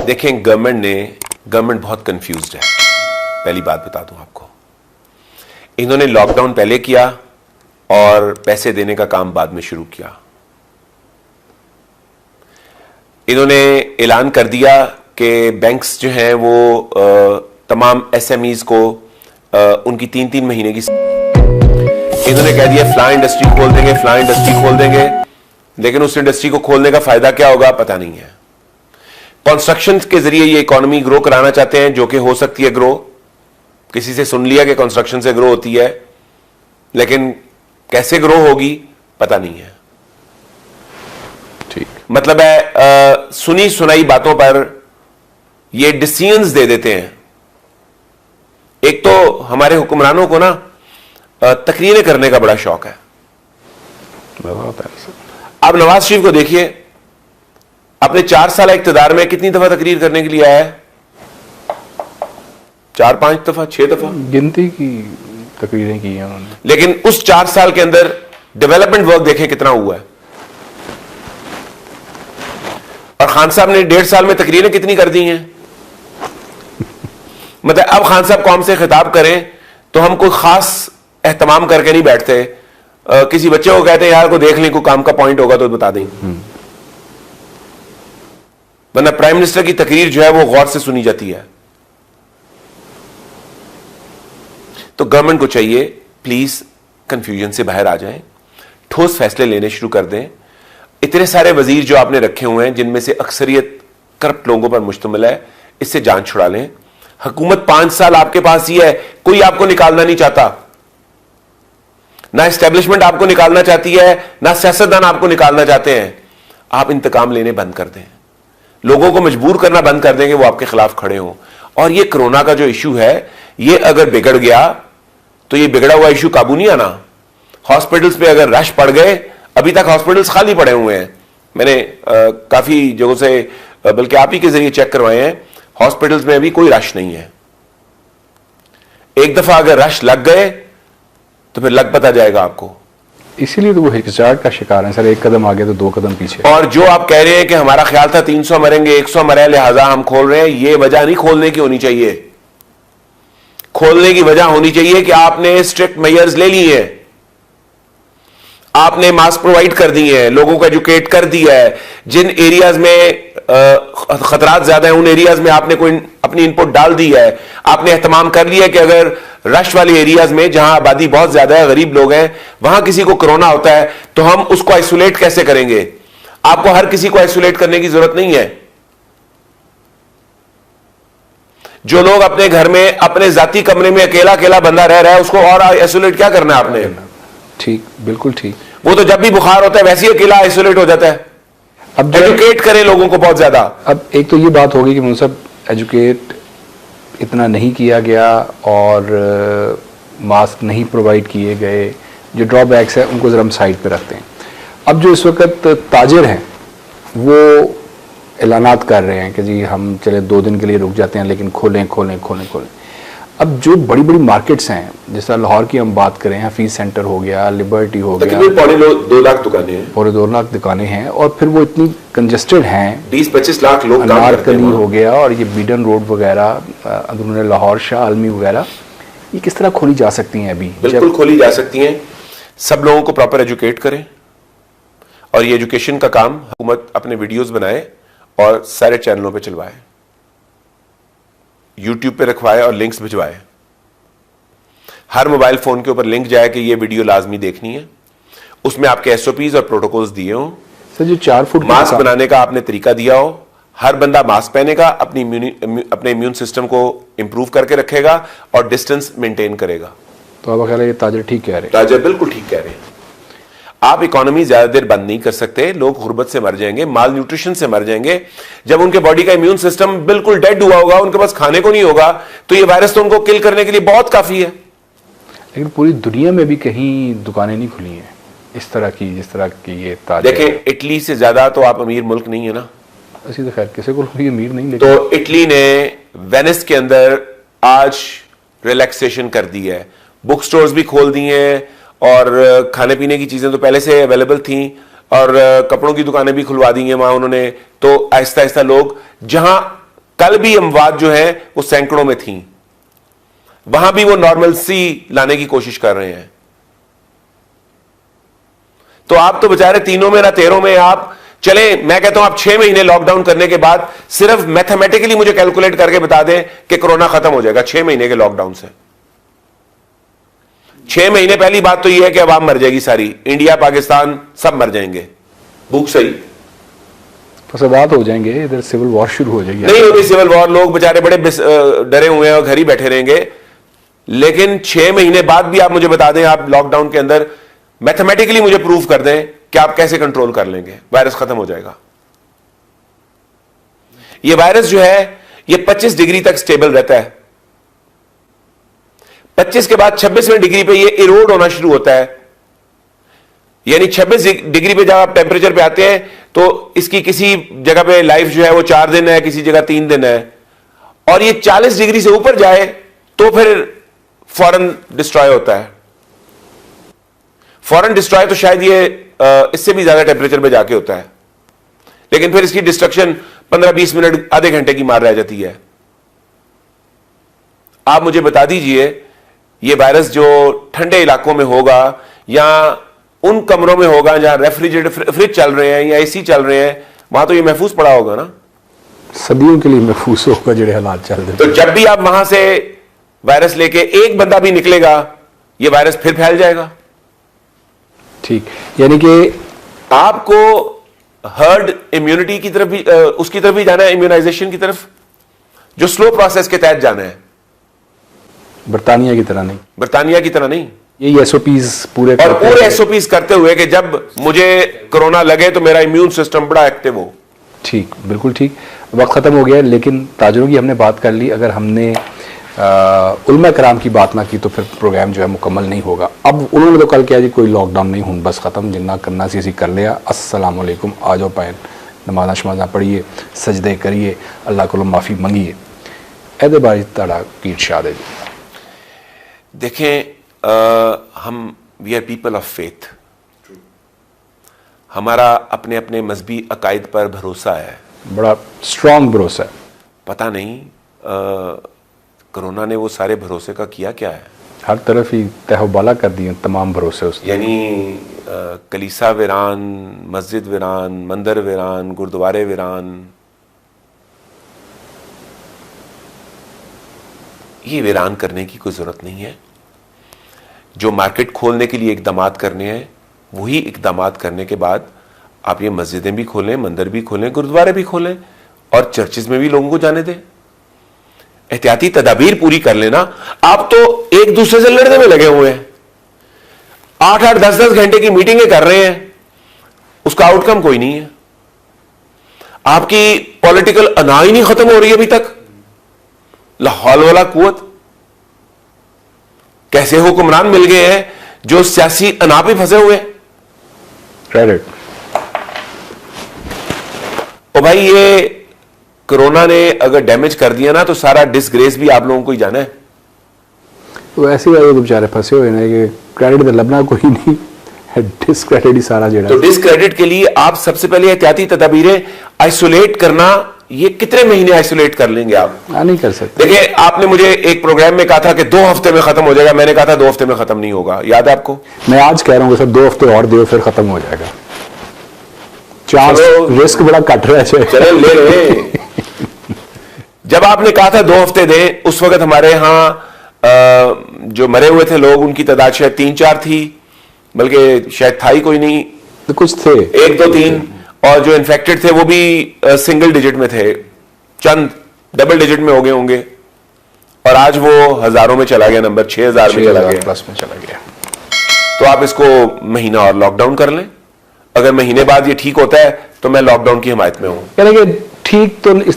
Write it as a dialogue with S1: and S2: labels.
S1: देखें, गवर्नमेंट बहुत कंफ्यूज्ड है। पहली बात बता दूं आपको, इन्होंने लॉकडाउन पहले किया और पैसे देने का काम बाद में शुरू किया। इन्होंने ऐलान कर दिया कि बैंक्स जो हैं वो तमाम एसएमईज को उनकी 3-3 महीने की, इन्होंने कह दिया फ्लाई इंडस्ट्री खोल देंगे, लेकिन उस इंडस्ट्री को खोलने का फायदा क्या होगा पता नहीं है। कंस्ट्रक्शन के जरिए ये इकोनॉमी ग्रो कराना चाहते हैं, जो कि हो सकती है ग्रो। किसी से सुन लिया कि कंस्ट्रक्शन से ग्रो होती है, लेकिन कैसे ग्रो होगी पता नहीं है।
S2: ठीक,
S1: मतलब है सुनी सुनाई बातों पर ये डिसीजंस दे देते हैं। एक तो हमारे हुक्मरानों को ना तकरीरें करने का बड़ा शौक है। आप नवाज शरीफ को देखिए, अपने 4 साल इक़्तिदार में कितनी दफा तकरीर करने के लिए आया है? 4-5 दफा, 6 दफा
S2: गिनती की तकरीरें की हैं उन्होंने।
S1: लेकिन उस 4 साल के अंदर डेवलपमेंट वर्क देखें कितना हुआ है। और खान साहब ने 1.5 साल में तकरीरें कितनी कर दी हैं। मतलब अब खान साहब कौम से खिताब करें तो हम कोई खास एहतमाम करके नहीं बैठते। किसी बच्चे को कहते हैं यार को देख लें, कोई काम का पॉइंट होगा तो बता दें। वरना प्राइम मिनिस्टर की तकरीर जो है वो गौर से सुनी जाती है। तो गवर्नमेंट को चाहिए प्लीज कंफ्यूजन से बाहर आ जाएं, ठोस फैसले लेने शुरू कर दें। इतने सारे वजीर जो आपने रखे हुए हैं जिनमें से अक्सरियत करप्ट लोगों पर मुश्तमिल है, इससे जान छुड़ा लें। हुकूमत 5 साल आपके पास ही है, कोई आपको निकालना नहीं चाहता। ना एस्टेब्लिशमेंट आपको निकालना चाहती है, ना सियासतदान आपको निकालना चाहते हैं। आप इंतकाम लेने बंद कर दें, लोगों को मजबूर करना बंद कर दें कि वो आपके खिलाफ खड़े हों। और ये कोरोना का जो इशू है, ये अगर बिगड़ गया तो ये बिगड़ा हुआ इशू काबू नहीं आना। हॉस्पिटल्स पे अगर रश पड़ गए, अभी तक हॉस्पिटल्स खाली पड़े हुए हैं। मैंने काफी जगहों से बल्कि आप ही के जरिए चेक करवाए हैं, हॉस्पिटल्स में अभी कोई रश नहीं है। एक दफा अगर रश लग गए तो फिर लग पता जाएगा आपको।
S2: इसीलिए तो वो हिचकिचाहट का शिकार है सर, एक कदम आगे तो 2 कदम पीछे।
S1: और जो आप कह रहे हैं कि हमारा ख्याल था 300 मरेंगे, 100 मरे लिहाजा हम खोल रहे हैं, ये वजह नहीं खोलने की होनी चाहिए। खोलने की वजह होनी चाहिए कि आपने स्ट्रिक्ट मेजर्स ले लिए हैं, आपने मास्क प्रोवाइड कर दिए हैं, लोगों को एजुकेट कर दिया है। जिन एरियाज में खतरात ज्यादा है उन एरियाज में आपने कोई अपनी इनपुट डाल दी है। आपने एहतमाम कर लिया कि अगर रश वाले एरियाज में जहां आबादी बहुत ज्यादा है, गरीब लोग हैं, वहां किसी को कोरोना होता है तो हम उसको आइसोलेट कैसे करेंगे। आपको हर किसी को आइसोलेट करने की जरूरत नहीं है। जो लोग अपने घर में अपने जाती कमरे में अकेला अकेला बंदा रह रहा है, उसको और आइसोलेट क्या करना है आपने?
S2: ठीक, बिल्कुल ठीक।
S1: वो तो जब भी बुखार होता है वैसे ही अकेला आइसोलेट हो जाता है। अब एजुकेट करें लोगों को बहुत ज्यादा।
S2: अब एक तो ये बात होगी कि मुझे एजुकेट इतना नहीं किया गया और मास्क नहीं प्रोवाइड किए गए, जो ड्रॉबैक्स है उनको जरा हम साइड पे रखते हैं। अब जो इस वक्त ताजिर हैं वो ऐलानात कर रहे हैं कि जी हम चले 2 दिन के लिए रुक जाते हैं, लेकिन खोलें। अब जो बड़ी बड़ी मार्केट्स हैं, जैसा लाहौर की हम बात करें, हफीज सेंटर हो गया, लिबर्टी हो गया,
S1: पौने 2 लाख दुकानें हैं,
S2: पूरे 2 लाख दुकानें हैं, और फिर वो इतनी कंजेस्टेड हैं,
S1: 20-25 लाख लोग
S2: अनारकली हो गया और ये बीडन रोड वगैरह, अंदरूनी लाहौर, शाह आलमी वगैरह, ये किस तरह खोली जा सकती हैं? अभी
S1: बिल्कुल खोली जा सकती हैं। सब लोगों को प्रॉपर एजुकेट करें और ये एजुकेशन का काम हुकूमत अपने वीडियोस बनाए और सारे चैनलों पे चलवाए, यूट्यूब पे रखवाए और लिंक्स भिजवाए। हर मोबाइल फोन के ऊपर लिंक जाए कि ये वीडियो लाजमी देखनी है, उसमें आपके एसओपीज और प्रोटोकॉल्स दिए हों।
S2: सर जो 4 फुट
S1: मास्क बनाने का आपने तरीका दिया हो, हर बंदा मास्क पहनेगा, अपने इम्यून सिस्टम को इंप्रूव करके रखेगा और डिस्टेंस मेंटेन करेगा।
S2: तो अब ख्याल है ये ताजर ठीक कह रहे हैं?
S1: ताजर बिल्कुल ठीक कह रहे हैं। आप इकोनॉमी ज्यादा देर बंद नहीं कर सकते, लोग गुर्बत से मर जाएंगे, माल न्यूट्रिशन से मर जाएंगे। जब उनके बॉडी का इम्यून सिस्टम बिल्कुल डेड हुआ होगा, उनके पास खाने को नहीं होगा, तो ये वायरस तो उनको किल करने के लिए बहुत काफी है।
S2: लेकिन पूरी दुनिया में भी कहीं दुकानें नहीं खुली हैं इस तरह की, जिस तरह की ये ताजर।
S1: देखें, इटली से ज्यादा तो आप अमीर मुल्क नहीं है ना।
S2: ऐसी तो खैर किसी को अमीर नहीं,
S1: तो इटली ने वेनिस के अंदर आज रिलैक्सेशन कर दी है, बुक स्टोर्स भी खोल दिए हैं और खाने पीने की चीजें तो पहले से अवेलेबल थी और कपड़ों की दुकानें भी खुलवा दी हैं वहां उन्होंने। तो आहिस्ता आहिस्ता लोग जहां कल भी अमवात जो है वो सैकड़ों में थी, वहां भी वो नॉर्मल सी लाने की कोशिश कर रहे हैं। तो आप तो बेचारे तीनों में ना तेरों में, आप चले, मैं कहता हूं आप 6 महीने लॉकडाउन करने के बाद सिर्फ मैथमेटिकली मुझे कैलकुलेट करके बता दें कि कोरोना खत्म हो जाएगा 6 महीने के लॉकडाउन से। 6 महीने पहली बात तो यह है कि आवाम मर जाएगी सारी, इंडिया पाकिस्तान सब मर जाएंगे भूख से ही।
S2: फसादात हो जाएंगे, इधर सिविल वॉर शुरू हो जाएगी।
S1: नहीं होगी सिविल वॉर, लोग बेचारे बड़े डरे हुए हैं और घर ही बैठे रहेंगे। लेकिन 6 महीने बाद भी आप मुझे बता दें, आप लॉकडाउन के अंदर मैथमेटिकली मुझे प्रूव कर दें कि आप कैसे कंट्रोल कर लेंगे, वायरस खत्म हो जाएगा। यह वायरस जो है ये 25 डिग्री तक स्टेबल रहता है। 25 के बाद 26वें डिग्री पे ये इरोड होना शुरू होता है, यानी 26 डिग्री पे जब आप टेम्परेचर पे आते हैं तो इसकी किसी जगह पे लाइफ जो है वो 4 दिन है, किसी जगह 3 दिन है, और ये 40 डिग्री से ऊपर जाए तो फिर फौरन डिस्ट्रॉय होता है। फौरन डिस्ट्रॉय तो शायद ये इससे भी ज्यादा टेम्परेचर पे जाके होता है, लेकिन फिर इसकी डिस्ट्रक्शन 15-20 मिनट, आधे घंटे की मार रह जाती है। आप मुझे बता दीजिए, ये वायरस जो ठंडे इलाकों में होगा या उन कमरों में होगा जहां रेफ्रिजरेटर फ्रिज चल रहे हैं या एसी चल रहे हैं, वहां तो ये महफूज पड़ा होगा ना,
S2: सदियों के लिए महफूज होगा जो हालात चल रहे।
S1: तो जब भी आप वहां से वायरस लेके एक बंदा भी निकलेगा, ये वायरस फिर फैल जाएगा।
S2: ठीक, यानी कि
S1: आपको हर्ड इम्यूनिटी की तरफ भी उसकी तरफ भी जाना है, इम्यूनाइजेशन की तरफ, जो स्लो प्रोसेस के तहत जाना है।
S2: बरतानिया की तरह नहीं,
S1: बरतानिया की तरह नहीं,
S2: यही एसओपीज पूरे
S1: और पूरे एसओपीज करते हुए कि जब मुझे कोरोना लगे तो मेरा इम्यून सिस्टम बड़ा एक्टिव हो। ठीक,
S2: बिल्कुल ठीक। वक्त खत्म हो गया, लेकिन ताजरों की हमने बात कर ली। अगर हमने उलमा कराम की बात ना की तो फिर प्रोग्राम जो है मुकम्मल नहीं होगा। अब उन्होंने तो कल किया जी कोई लॉकडाउन नहीं, हूँ बस खत्म, जिन्ना करना सी असी कर लिया। अस्सलाम वालेकुम, आ जाओ पैन नमाजा शमाजा पढ़िए, सजदे करिए, अल्लाह को माफ़ी मंगिए। ऐदे बारी ताड़ा की इरशाद है जी।
S1: देखें, हम we are people of faith, हमारा अपने अपने मजहबी अकायद पर भरोसा है,
S2: बड़ा स्ट्रॉन्ग भरोसा है।
S1: पता नहीं कोरोना ने वो सारे भरोसे का किया क्या है,
S2: हर तरफ ही तहबाला कर दिए तमाम भरोसे उसने।
S1: यानी कलीसा वीरान, मस्जिद वीरान, मंदिर वीरान, गुरुद्वारे वीरान। ये वीरान करने की कोई जरूरत नहीं है। जो मार्केट खोलने के लिए इकदाम करने हैं, वही इकदाम करने के बाद आप ये मस्जिदें भी खोलें, मंदिर भी खोलें, गुरुद्वारे भी खोलें और चर्चिज में भी लोगों को जाने दें। एहतियाती तदाबीर पूरी कर लेना। आप तो एक दूसरे से लड़ने में लगे हुए हैं, 8-8, 10-10 घंटे की मीटिंगें कर रहे हैं, उसका आउटकम कोई नहीं है। आपकी पॉलिटिकल अना ही नहीं खत्म हो रही अभी तक। लाहौल वाला कुवत, कैसे हुक्मरान मिल गए हैं जो सियासी अना पे फंसे हुए हैं।
S2: क्रेडिट
S1: ओ भाई, ये कोरोना ने अगर डैमेज कर दिया ना तो सारा डिसग्रेस भी आप लोगों को ही जाना है।
S2: तो ऐसी बात तो बेचारे फंसे हुए ना कि क्रेडिट तो लबना कोई नहीं है, डिसक्रेडिट ही सारा जेड़ा।
S1: तो डिसक्रेडिट के लिए आप सबसे पहले एहतियाती तदाबीरें, आइसोलेट करना। ये कितने महीने आइसोलेट कर लेंगे आप?
S2: नहीं कर सकते।
S1: देखिए, आपने मुझे एक प्रोग्राम में कहा था कि 2 हफ्ते में खत्म हो जाएगा, मैंने कहा था 2 हफ्ते में खत्म नहीं होगा, याद है आपको?
S2: मैं आज कह रहा हूँ सर 2 हफ्ते और दो फिर खत्म हो जाएगा। चांस, रिस्क बड़ा कट रहा है।
S1: चले ले रहे। जब आपने कहा था 2 हफ्ते दें, उस वक्त हमारे यहां जो मरे हुए थे लोग, उनकी तादाद शायद 3-4 थी, बल्कि शायद था ही कोई नहीं,
S2: तो कुछ थे
S1: 1, 2, 3, और जो इन्फेक्टेड थे वो भी सिंगल डिजिट में थे, चंद डबल डिजिट में हो गए होंगे, और आज वो हजारों में चला गया, नंबर 6,000 में चला गया,
S2: प्लस में चला गया।
S1: तो आप इसको महीना और लॉकडाउन कर लें। अगर महीने बाद ये ठीक होता है तो मैं लॉकडाउन की हिमायत में हूं।
S2: यानी कि ठीक तो इसने